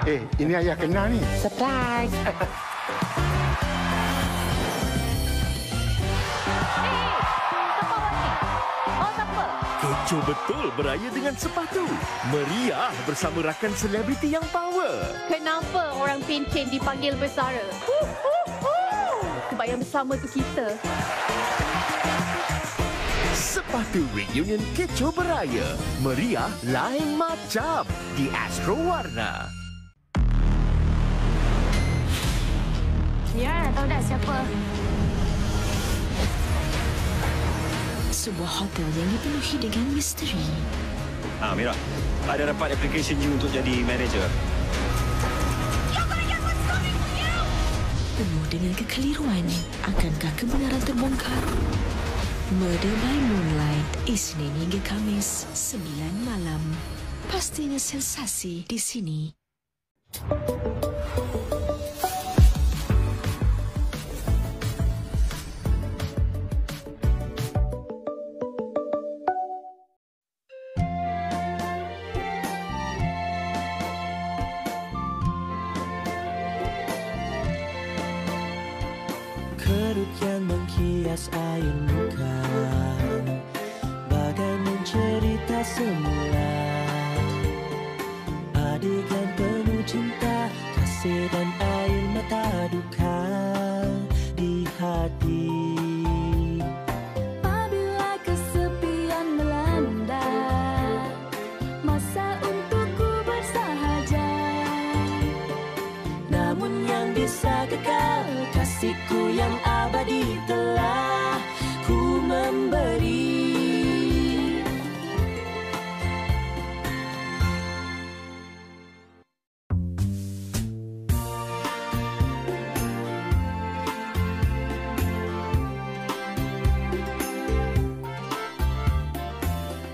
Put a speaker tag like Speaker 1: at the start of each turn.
Speaker 1: Ini ayah kenal ni.
Speaker 2: Surprise.
Speaker 3: Kecoh betul beraya dengan sepatu. Meriah bersama rakan selebriti yang power.
Speaker 4: Kenapa orang pencen dipanggil bersara? Kebayang bersama tu kita.
Speaker 3: Sepatu reunion kecoh beraya. Meriah lain macam di Astro Warna.
Speaker 4: Ya, tahu dah siapa?
Speaker 5: Sebuah hotel yang dipenuhi dengan misteri.
Speaker 6: Mira, ada dapat application you untuk jadi manager.
Speaker 5: Penuh dengan kekeliruan. Akankah kebenaran terbongkar? Murder by Moonlight, Isnin hingga Khamis, 9 malam. Pastinya sensasi di sini.
Speaker 7: Kerut yang menghias air muka, bagai mencerita semula. Adegan penuh cinta, kasih dan air mata duka di hati.
Speaker 4: Apabila kesepian melanda, masa untukku bersahaja.
Speaker 7: Namun yang bisa kekal, kasihku yang abadi telah